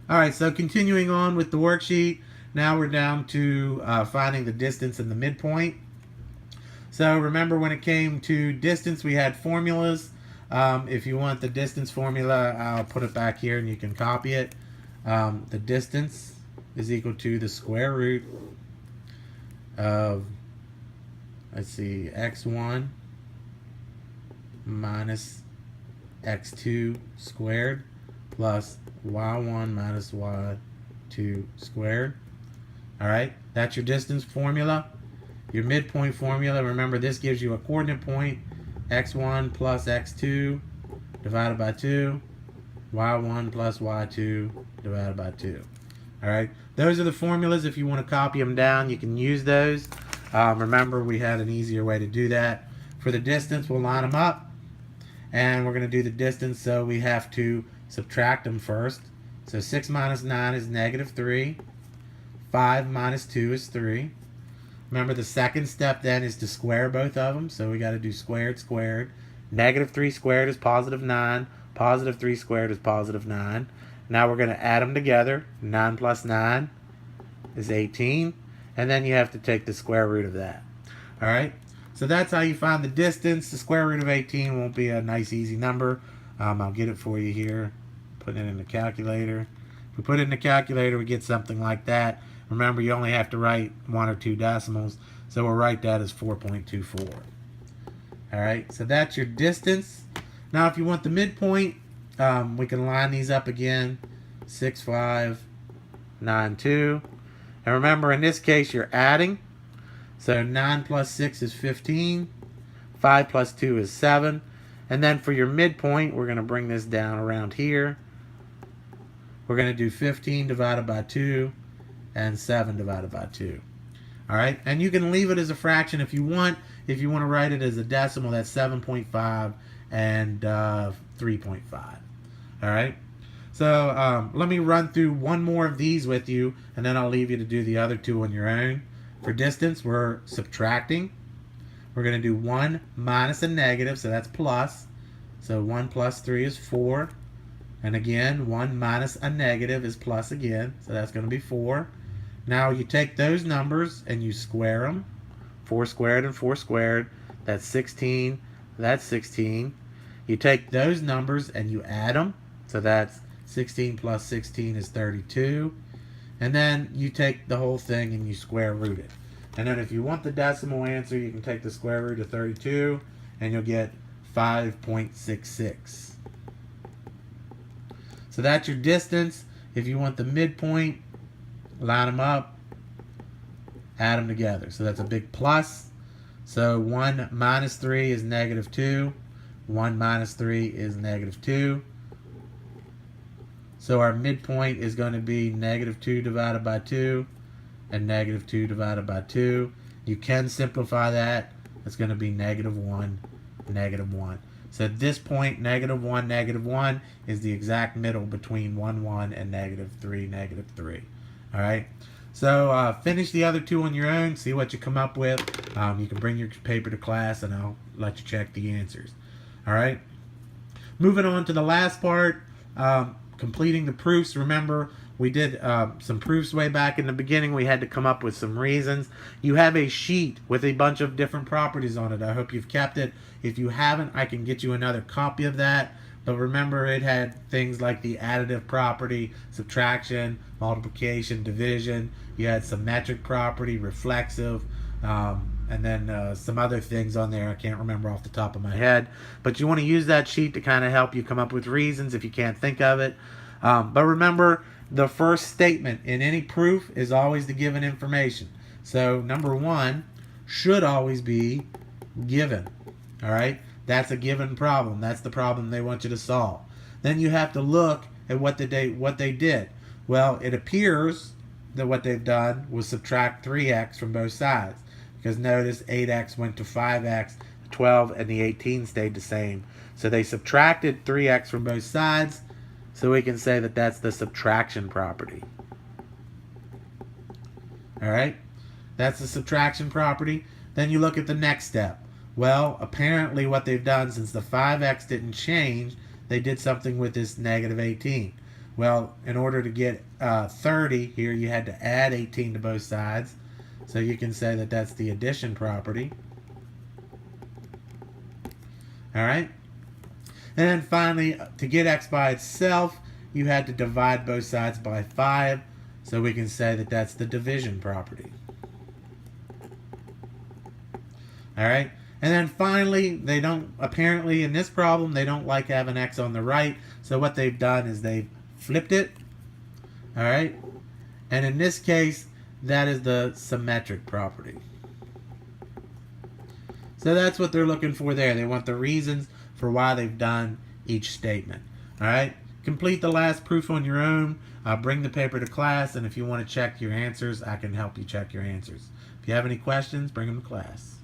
All right, so continuing on with the worksheet, now we're down to finding the distance and the midpoint. So remember when it came to distance, we had formulas. If you want the distance formula, I'll put it back here and you can copy it. The distance is equal to the square root of, let's see, x1 minus x2 squared plus y1 minus y2 squared. All right, that's your distance formula. Your midpoint formula, remember this gives you a coordinate point, x1 plus x2 divided by 2, y1 plus y2 divided by 2. All right, those are the formulas. If you want to copy them down, you can use those. Remember, we had an easier way to do that. For the distance, we'll line them up, and we're going to do the distance, so we have to subtract them first. So 6 minus 9 is negative 3. 5 minus 2 is 3. Remember, the second step then is to square both of them. So we got to do squared, squared. Negative 3 squared is positive 9. Positive 3 squared is positive 9. Now we're going to add them together. 9 plus 9 is 18. And then you have to take the square root of that. All right? So that's how you find the distance. The square root of 18 won't be a nice, easy number. I'll get it for you here. Put it in the calculator. If we put it in the calculator, we get something like that. Remember, you only have to write 1 or 2 decimals, so we'll write that as 4.24. All right, so that's your distance. Now, if you want the midpoint, we can line these up again, 6, 5, 9, 2. And remember, in this case, you're adding. So 9 plus 6 is 15. 5 plus 2 is 7. And then for your midpoint, we're going to bring this down around here. We're going to do 15 divided by 2. And 7 divided by 2. All right, and you can leave it as a fraction if you want. If you want to write it as a decimal, that's 7.5 and 3.5. All right, so let me run through one more of these with you, and then I'll leave you to do the other two on your own. For distance, we're subtracting. We're going to do 1 minus a negative, so that's plus. So 1 plus 3 is 4. And again, 1 minus a negative is plus again, so that's going to be 4. Now you take those numbers and you square them. 4 squared and 4 squared. That's 16. That's 16. You take those numbers and you add them. So that's 16 plus 16 is 32. And then you take the whole thing and you square root it. And then if you want the decimal answer, you can take the square root of 32 and you'll get 5.66. So that's your distance. If you want the midpoint, line them up, add them together. So that's a big plus. So 1 minus 3 is negative 2. 1 minus 3 is negative 2. So our midpoint is going to be negative 2 divided by 2 and negative 2 divided by 2. You can simplify that. It's going to be negative 1, negative 1. So at this point, negative 1 is the exact middle between 1, 1 and negative 3, negative 3. All right, so finish the other two on your own, see what you come up with. You can bring your paper to class and I'll let you check the answers. All right, moving on to the last part, completing the proofs. Remember, we did some proofs way back in the beginning. We had to come up with some reasons. You have a sheet with a bunch of different properties on it. I hope you've kept it. If you haven't, I can get you another copy of that. But remember, it had things like the additive property, subtraction, multiplication, division. You had symmetric property, reflexive, and then some other things on there I can't remember off the top of my head. But you want to use that sheet to kind of help you come up with reasons if you can't think of it. But remember, the first statement in any proof is always the given information. So number 1 should always be given. All right? That's a given problem. That's the problem they want you to solve. Then you have to look at what they did. Well, it appears that what they've done was subtract 3x from both sides. Because notice 8x went to 5x, 12 and the 18 stayed the same. So they subtracted 3x from both sides. So we can say that that's the subtraction property. All right? That's the subtraction property. Then you look at the next step. Well, apparently what they've done, since the 5x didn't change, they did something with this negative 18. Well, in order to get 30 here, you had to add 18 to both sides. So you can say that that's the addition property. All right. And then finally, to get x by itself, you had to divide both sides by 5. So we can say that that's the division property. All right. And then finally, they don't, apparently in this problem, they don't like having x on the right. So what they've done is they've flipped it. All right. And in this case, that is the symmetric property. So that's what they're looking for there. They want the reasons for why they've done each statement. All right. Complete the last proof on your own. Bring the paper to class, and if you want to check your answers, I can help you check your answers. If you have any questions, bring them to class.